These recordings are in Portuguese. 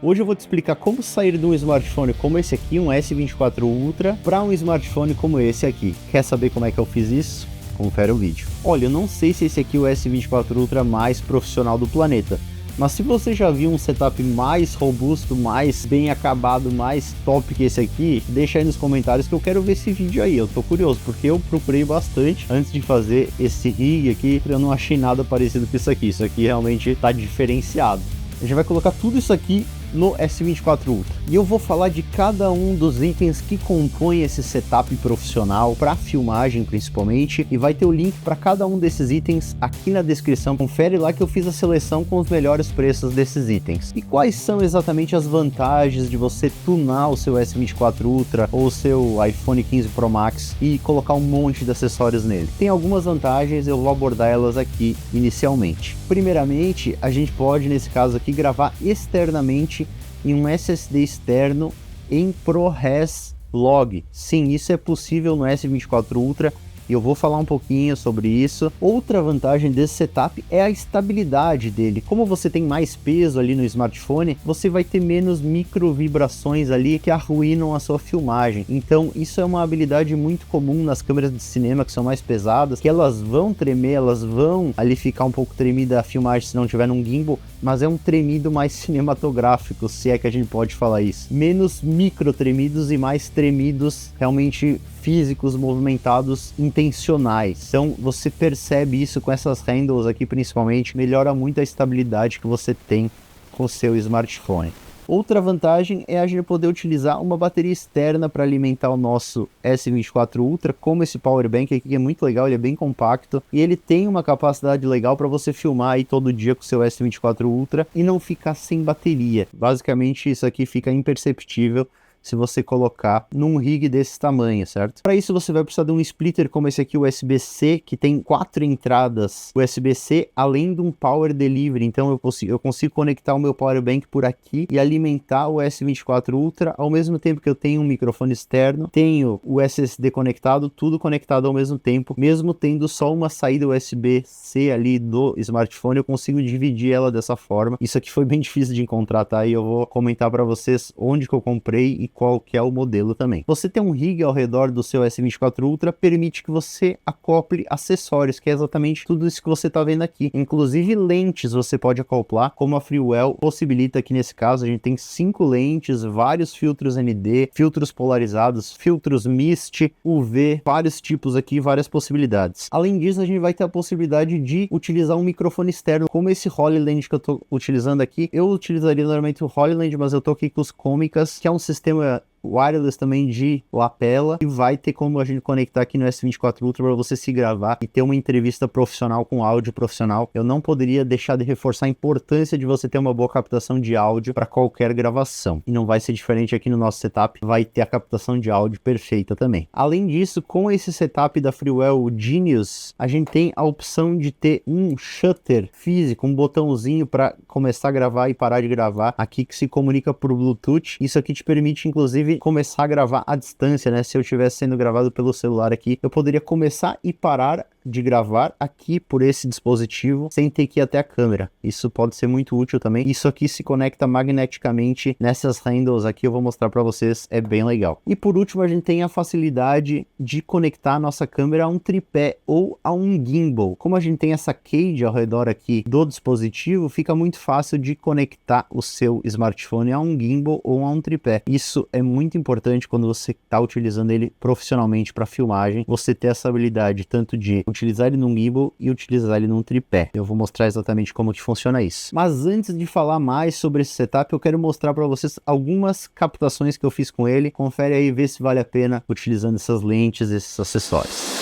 Hoje eu vou te explicar como sair de um smartphone como esse aqui, um S24 Ultra, para um smartphone como esse aqui. Quer saber como é que eu fiz isso? Confere o vídeo. Olha, eu não sei se esse aqui é o S24 Ultra mais profissional do planeta, mas se você já viu um setup mais robusto, mais bem acabado, mais top que esse aqui, deixa aí nos comentários que eu quero ver esse vídeo aí. Eu tô curioso, porque eu procurei bastante antes de fazer esse rig aqui, eu não achei nada parecido com isso aqui. Isso aqui realmente tá diferenciado. A gente vai colocar tudo isso aqui no S24 Ultra. E eu vou falar de cada um dos itens que compõem esse setup profissional para filmagem principalmente, e vai ter o link para cada um desses itens aqui na descrição. Confere lá que eu fiz a seleção com os melhores preços desses itens. E quais são exatamente as vantagens de você tunar o seu S24 Ultra ou o seu iPhone 15 Pro Max e colocar um monte de acessórios nele? Tem algumas vantagens, eu vou abordar elas aqui inicialmente. Primeiramente, a gente pode, nesse caso aqui, gravar externamente em um SSD externo em ProRes Log. Sim, isso é possível no S24 Ultra e eu vou falar um pouquinho sobre isso. Outra vantagem desse setup é a estabilidade dele. Como você tem mais peso ali no smartphone, você vai ter menos micro vibrações ali que arruinam a sua filmagem. Então isso é uma habilidade muito comum nas câmeras de cinema que são mais pesadas, que elas vão tremer, elas vão ali ficar um pouco tremida a filmagem se não tiver num gimbal, mas é um tremido mais cinematográfico, se é que a gente pode falar isso. Menos micro tremidos e mais tremidos realmente físicos, movimentados, intencionais. Então você percebe isso com essas handles aqui principalmente, melhora muito a estabilidade que você tem com o seu smartphone. Outra vantagem é a gente poder utilizar uma bateria externa para alimentar o nosso S24 Ultra, como esse power bank aqui, que é muito legal, ele é bem compacto e ele tem uma capacidade legal para você filmar aí todo dia com o seu S24 Ultra e não ficar sem bateria. Basicamente isso aqui fica imperceptível se você colocar num rig desse tamanho, certo? Para isso você vai precisar de um splitter como esse aqui, USB-C, que tem 4 entradas USB-C, além de um power delivery. Então eu consigo conectar o meu power bank por aqui e alimentar o S24 Ultra, ao mesmo tempo que eu tenho um microfone externo, tenho o SSD conectado, tudo conectado ao mesmo tempo, mesmo tendo só uma saída USB-C ali do smartphone, eu consigo dividir ela dessa forma. Isso aqui foi bem difícil de encontrar, tá? E eu vou comentar para vocês onde que eu comprei e qual que é o modelo também. Você ter um rig ao redor do seu S24 Ultra permite que você acople acessórios, que é exatamente tudo isso que você está vendo aqui. Inclusive lentes você pode acoplar, como a Freewell possibilita aqui nesse caso. A gente tem 5 lentes, vários filtros ND, filtros polarizados, filtros mist, UV, vários tipos aqui, várias possibilidades. Além disso, a gente vai ter a possibilidade de utilizar um microfone externo, como esse Hollyland que eu estou utilizando aqui. Eu utilizaria normalmente o Hollyland, mas eu tô aqui com os Comicas, que é um sistema wireless também de lapela, e vai ter como a gente conectar aqui no S24 Ultra para você se gravar e ter uma entrevista profissional com áudio profissional. Eu não poderia deixar de reforçar a importância de você ter uma boa captação de áudio para qualquer gravação, e não vai ser diferente aqui no nosso setup, vai ter a captação de áudio perfeita também. Além disso, com esse setup da Freewell Genius, a gente tem a opção de ter um shutter físico, um botãozinho para começar a gravar e parar de gravar aqui, que se comunica por Bluetooth. Isso aqui te permite inclusive começar a gravar à distância, né? Se eu estivesse sendo gravado pelo celular aqui, eu poderia começar e parar de gravar aqui por esse dispositivo sem ter que ir até a câmera. Isso pode ser muito útil também. Isso aqui se conecta magneticamente nessas handles aqui, eu vou mostrar para vocês, é bem legal. E por último, a gente tem a facilidade de conectar a nossa câmera a um tripé ou a um gimbal. Como a gente tem essa cage ao redor aqui do dispositivo, fica muito fácil de conectar o seu smartphone a um gimbal ou a um tripé. Isso é muito importante quando você está utilizando ele profissionalmente para filmagem, você ter essa habilidade tanto de utilizar ele num gimbal e utilizar ele num tripé. Eu vou mostrar exatamente como que funciona isso. Mas antes de falar mais sobre esse setup, eu quero mostrar para vocês algumas captações que eu fiz com ele. Confere aí, vê se vale a pena utilizando essas lentes, esses acessórios.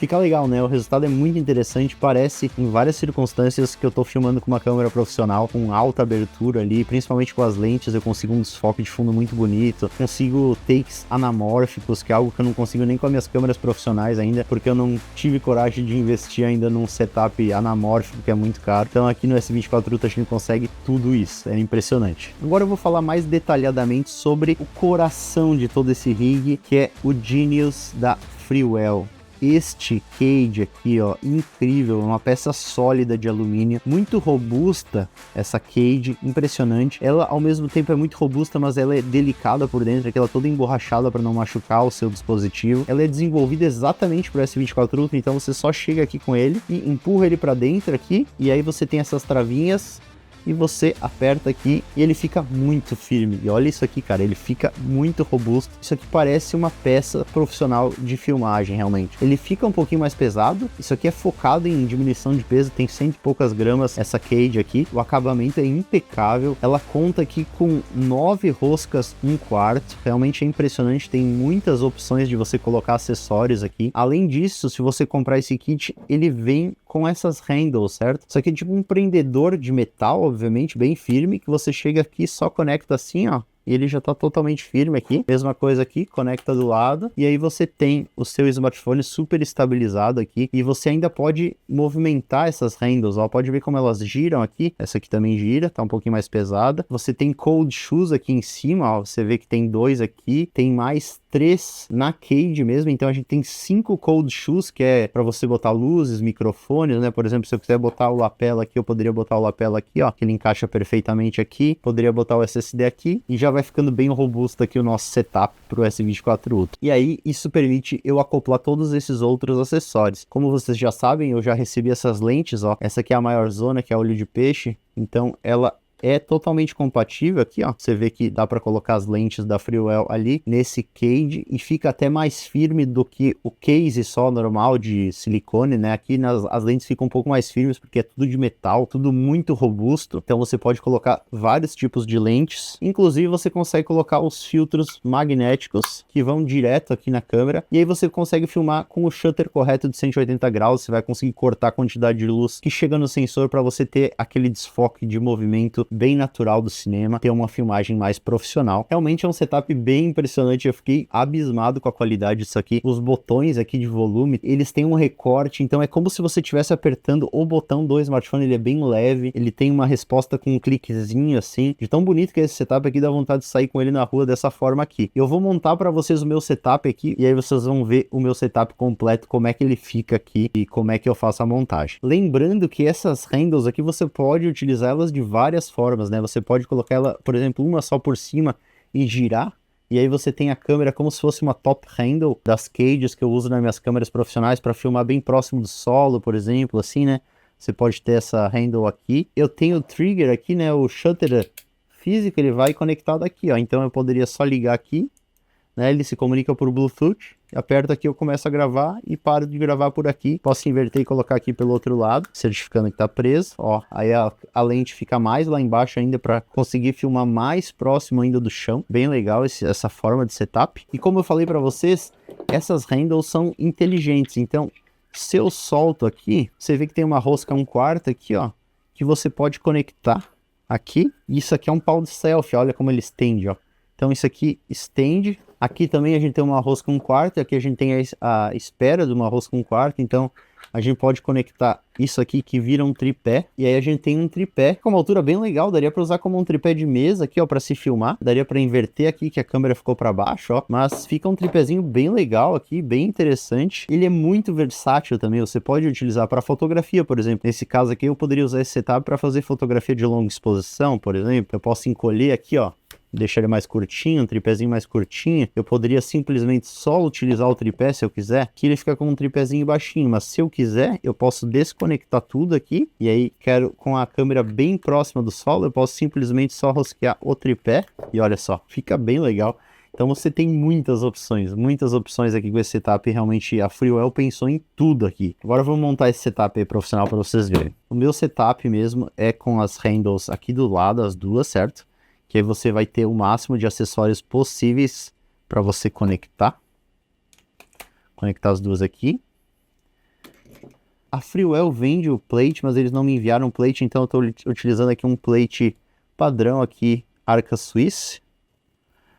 Fica legal, né? O resultado é muito interessante, parece em várias circunstâncias que eu tô filmando com uma câmera profissional, com alta abertura ali, principalmente com as lentes, eu consigo um desfoque de fundo muito bonito, consigo takes anamórficos, que é algo que eu não consigo nem com as minhas câmeras profissionais ainda, porque eu não tive coragem de investir ainda num setup anamórfico, que é muito caro. Então aqui no S24 Ultra a gente consegue tudo isso, é impressionante. Agora eu vou falar mais detalhadamente sobre o coração de todo esse rig, que é o Genius da Freewell. Este cage aqui, ó, incrível, uma peça sólida de alumínio, muito robusta essa cage, impressionante. Ela ao mesmo tempo é muito robusta, mas ela é delicada por dentro, aqui ela é toda emborrachada para não machucar o seu dispositivo. Ela é desenvolvida exatamente para o S24 Ultra, então você só chega aqui com ele e empurra ele para dentro aqui, e aí você tem essas travinhas e você aperta aqui e ele fica muito firme. E olha isso aqui, cara, ele fica muito robusto. Isso aqui parece uma peça profissional de filmagem, realmente. Ele fica um pouquinho mais pesado. Isso aqui é focado em diminuição de peso, tem 100 e poucas gramas essa cage aqui. O acabamento é impecável. Ela conta aqui com 9 roscas 1/4. Realmente é impressionante, tem muitas opções de você colocar acessórios aqui. Além disso, se você comprar esse kit, ele vem com essas handles, certo? Isso aqui é tipo um prendedor de metal, obviamente, bem firme, que você chega aqui e só conecta assim, ó, e ele já está totalmente firme aqui. Mesma coisa aqui, conecta do lado, e aí você tem o seu smartphone super estabilizado aqui, e você ainda pode movimentar essas handles, ó, pode ver como elas giram aqui. Essa aqui também gira, tá um pouquinho mais pesada. Você tem cold shoes aqui em cima, ó, você vê que tem 2 aqui, tem mais 3 na cage mesmo, então a gente tem 5 cold shoes, que é para você botar luzes, microfones, né? Por exemplo, se eu quiser botar o lapela aqui, eu poderia botar o lapela aqui, ó, que ele encaixa perfeitamente aqui, poderia botar o SSD aqui, e já vai ficando bem robusto aqui o nosso setup para o S24 Ultra. E aí, isso permite eu acoplar todos esses outros acessórios. Como vocês já sabem, eu já recebi essas lentes, ó, essa aqui é a maior zona, que é olho de peixe, então ela é totalmente compatível aqui, ó. Você vê que dá para colocar as lentes da Freewell ali nesse cage e fica até mais firme do que o case só normal de silicone, né? Aqui as lentes ficam um pouco mais firmes porque é tudo de metal, tudo muito robusto. Então você pode colocar vários tipos de lentes. Inclusive você consegue colocar os filtros magnéticos que vão direto aqui na câmera. E aí você consegue filmar com o shutter correto de 180 graus. Você vai conseguir cortar a quantidade de luz que chega no sensor para você ter aquele desfoque de movimento bem natural do cinema, ter uma filmagem mais profissional. Realmente é um setup bem impressionante, eu fiquei abismado com a qualidade disso aqui. Os botões aqui de volume, eles têm um recorte, então é como se você estivesse apertando o botão do smartphone, ele é bem leve, ele tem uma resposta com um cliquezinho assim, de tão bonito que é esse setup aqui, dá vontade de sair com ele na rua dessa forma aqui. Eu vou montar para vocês o meu setup aqui, e aí vocês vão ver o meu setup completo, como é que ele fica aqui, e como é que eu faço a montagem. Lembrando que essas handles aqui, você pode utilizar elas de várias formas, né? Você pode colocar ela, por exemplo, uma só por cima e girar, e aí você tem a câmera como se fosse uma top handle das cages que eu uso nas minhas câmeras profissionais para filmar bem próximo do solo, por exemplo, assim, né? Você pode ter essa handle aqui. Eu tenho o trigger aqui, né? O shutter físico, ele vai conectado aqui, ó. Então eu poderia só ligar aqui, né? Ele se comunica por Bluetooth, aperto aqui, eu começo a gravar e paro de gravar por aqui. Posso inverter e colocar aqui pelo outro lado, certificando que tá preso, ó. Aí a lente fica mais lá embaixo ainda para conseguir filmar mais próximo ainda do chão. Bem legal essa forma de setup. E como eu falei para vocês, essas handles são inteligentes, então se eu solto aqui, você vê que tem uma rosca 1/4 aqui, ó, que você pode conectar aqui. Isso aqui é um pau de selfie, olha como ele estende, ó. Então isso aqui estende. Aqui também a gente tem uma rosca 1/4, aqui a gente tem a espera de uma rosca 1/4, então a gente pode conectar isso aqui que vira um tripé, e aí a gente tem um tripé com uma altura bem legal, daria para usar como um tripé de mesa aqui, ó, para se filmar, daria para inverter aqui que a câmera ficou para baixo, ó, mas fica um tripézinho bem legal aqui, bem interessante. Ele é muito versátil também, você pode utilizar para fotografia, por exemplo. Nesse caso aqui eu poderia usar esse setup para fazer fotografia de longa exposição, por exemplo. Eu posso encolher aqui, ó, deixar ele mais curtinho, um tripézinho mais curtinho. Eu poderia simplesmente só utilizar o tripé se eu quiser, que ele fica com um tripézinho baixinho, mas se eu quiser, eu posso desconectar tudo aqui, e aí quero com a câmera bem próxima do solo, eu posso simplesmente só rosquear o tripé, e olha só, fica bem legal. Então você tem muitas opções aqui com esse setup. Realmente a Freewell pensou em tudo aqui. Agora eu vou montar esse setup aí profissional para vocês verem. O meu setup mesmo é com as handles aqui do lado, as duas, certo? Que aí você vai ter o máximo de acessórios possíveis para você conectar. Conectar as duas aqui. A Freewell vende o plate, mas eles não me enviaram o plate, então eu estou utilizando aqui um plate padrão aqui, Arca Swiss.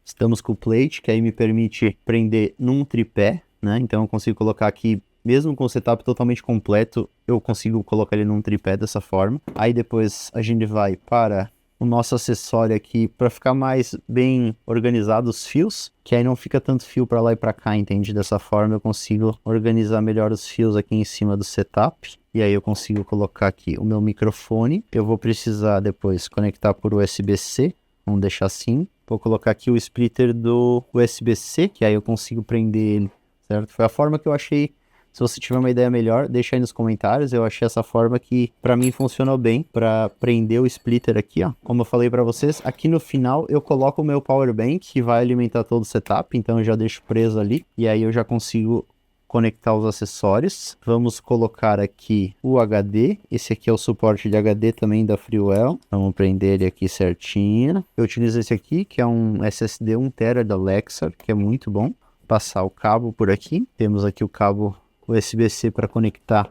Estamos com o plate, que aí me permite prender num tripé, né? Então eu consigo colocar aqui, mesmo com o setup totalmente completo, eu consigo colocar ele num tripé dessa forma. Aí depois a gente vai para o nosso acessório aqui, para ficar mais bem organizado os fios, que aí não fica tanto fio para lá e para cá, entende? Dessa forma eu consigo organizar melhor os fios aqui em cima do setup. E aí eu consigo colocar aqui o meu microfone. Eu vou precisar depois conectar por USB-C, vamos deixar assim. Vou colocar aqui o splitter do USB-C, que aí eu consigo prender ele, certo? Foi a forma que eu achei. Se você tiver uma ideia melhor, deixa aí nos comentários. Eu achei essa forma que pra mim funcionou bem para prender o splitter aqui, ó. Como eu falei para vocês, aqui no final eu coloco o meu power bank, que vai alimentar todo o setup, então eu já deixo preso ali e aí eu já consigo conectar os acessórios. Vamos colocar aqui o HD. Esse aqui é o suporte de HD também da Freewell. Vamos prender ele aqui certinho. Eu utilizo esse aqui, que é um SSD 1TB da Lexar, que é muito bom. Passar o cabo por aqui. Temos aqui o cabo USB-C para conectar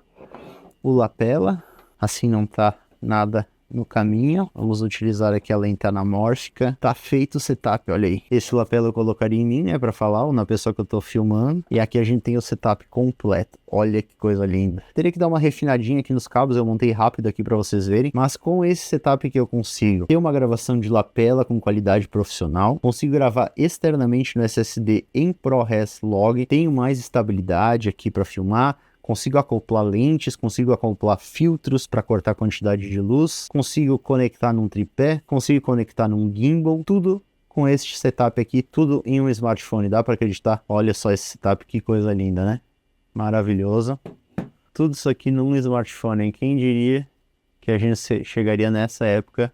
o lapela. Assim não tá nada no caminho. Vamos utilizar aqui a lente anamórfica. Tá feito o setup, olha aí. Esse lapela eu colocaria em mim, né, para falar, ou na pessoa que eu tô filmando. E aqui a gente tem o setup completo. Olha que coisa linda. Teria que dar uma refinadinha aqui nos cabos, eu montei rápido aqui para vocês verem. Mas com esse setup que eu consigo ter uma gravação de lapela com qualidade profissional. Consigo gravar externamente no SSD em ProRes Log. Tenho mais estabilidade aqui para filmar. Consigo acoplar lentes, consigo acoplar filtros para cortar a quantidade de luz, consigo conectar num tripé, consigo conectar num gimbal, tudo com este setup aqui, tudo em um smartphone, dá para acreditar? Olha só esse setup, que coisa linda, né? Maravilhoso. Tudo isso aqui num smartphone, hein? Quem diria que a gente chegaria nessa época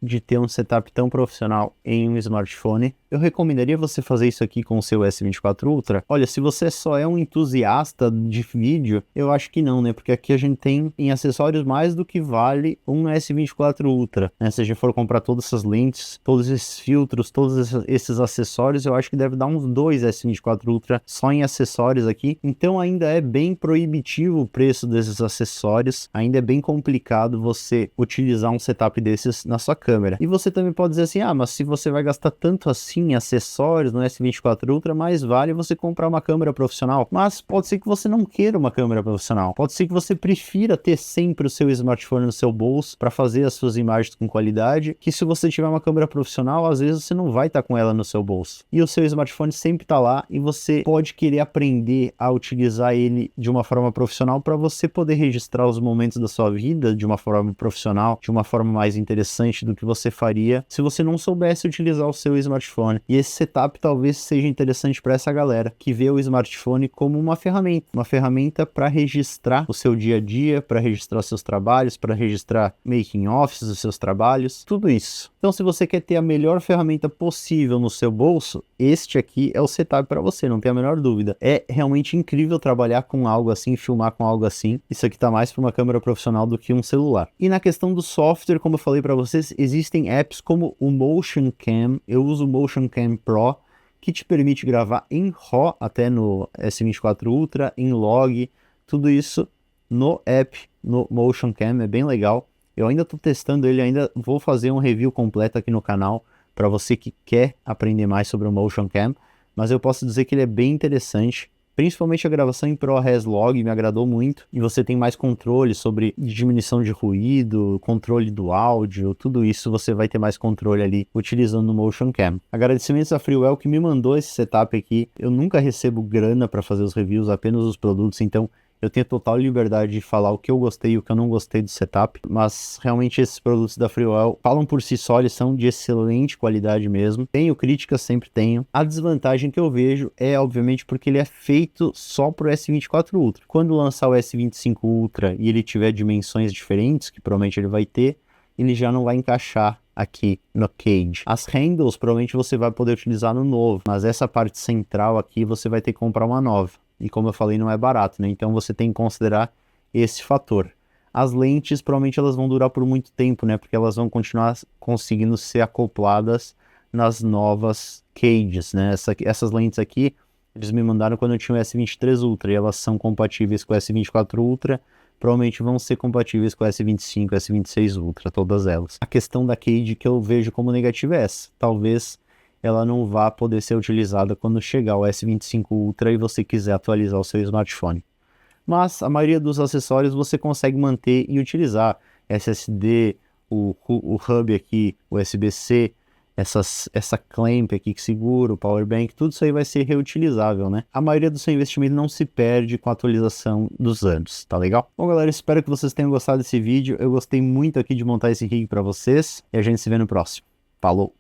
de ter um setup tão profissional em um smartphone? Eu recomendaria você fazer isso aqui com o seu S24 Ultra. Olha, se você só é um entusiasta de vídeo, eu acho que não, né? Porque aqui a gente tem em acessórios mais do que vale um S24 Ultra, né? Se a gente for comprar todas essas lentes, todos esses filtros, todos esses acessórios, eu acho que deve dar uns 2 S24 Ultra só em acessórios aqui. Então ainda é bem proibitivo o preço desses acessórios, ainda é bem complicado você utilizar um setup desses na sua câmera. E você também pode dizer assim, ah, mas se você vai gastar tanto assim em acessórios no S24 Ultra, mais vale você comprar uma câmera profissional. Mas pode ser que você não queira uma câmera profissional. Pode ser que você prefira ter sempre o seu smartphone no seu bolso para fazer as suas imagens com qualidade, que se você tiver uma câmera profissional, às vezes você não vai estar com ela no seu bolso. E o seu smartphone sempre está lá e você pode querer aprender a utilizar ele de uma forma profissional para você poder registrar os momentos da sua vida de uma forma profissional, de uma forma mais interessante do que você faria se você não soubesse utilizar o seu smartphone. E esse setup talvez seja interessante para essa galera que vê o smartphone como uma ferramenta para registrar o seu dia a dia, para registrar seus trabalhos, para registrar making offs dos seus trabalhos, tudo isso. Então, se você quer ter a melhor ferramenta possível no seu bolso, este aqui é o setup para você, não tem a menor dúvida. É realmente incrível trabalhar com algo assim, filmar com algo assim. Isso aqui tá mais para uma câmera profissional do que um celular. E na questão do software, como eu falei para vocês, existem apps como o Motion Cam. Eu uso o Motion Cam Pro, que te permite gravar em RAW, até no S24 Ultra, em log, tudo isso no app, no Motion Cam, é bem legal. Eu ainda estou testando ele, ainda vou fazer um review completo aqui no canal, para você que quer aprender mais sobre o Motion Cam, mas eu posso dizer que ele é bem interessante. Principalmente a gravação em ProRes Log me agradou muito, e você tem mais controle sobre diminuição de ruído, controle do áudio, tudo isso você vai ter mais controle ali utilizando o Motion Cam. Agradecimentos à Freewell que me mandou esse setup aqui. Eu nunca recebo grana para fazer os reviews, apenas os produtos, então eu tenho total liberdade de falar o que eu gostei e o que eu não gostei do setup, mas realmente esses produtos da Freewell falam por si só, eles são de excelente qualidade mesmo. Tenho críticas, sempre tenho. A desvantagem que eu vejo é, obviamente, porque ele é feito só pro S24 Ultra. Quando lançar o S25 Ultra e ele tiver dimensões diferentes, que provavelmente ele vai ter, ele já não vai encaixar aqui no cage. As handles provavelmente você vai poder utilizar no novo, mas essa parte central aqui você vai ter que comprar uma nova. E como eu falei, não é barato, né? Então você tem que considerar esse fator. As lentes, provavelmente elas vão durar por muito tempo, né? Porque elas vão continuar conseguindo ser acopladas nas novas cages, né? Essas lentes aqui, eles me mandaram quando eu tinha o S23 Ultra, e elas são compatíveis com o S24 Ultra, provavelmente vão ser compatíveis com o S25 e S26 Ultra, todas elas. A questão da cage que eu vejo como negativa é essa. Talvez ela não vá poder ser utilizada quando chegar o S25 Ultra e você quiser atualizar o seu smartphone. Mas a maioria dos acessórios você consegue manter e utilizar. SSD, o hub aqui, USB-C, essa clamp aqui que segura, o power bank, tudo isso aí vai ser reutilizável, né? A maioria do seu investimento não se perde com a atualização dos anos, tá legal? Bom, galera, espero que vocês tenham gostado desse vídeo. Eu gostei muito aqui de montar esse rig para vocês e a gente se vê no próximo. Falou!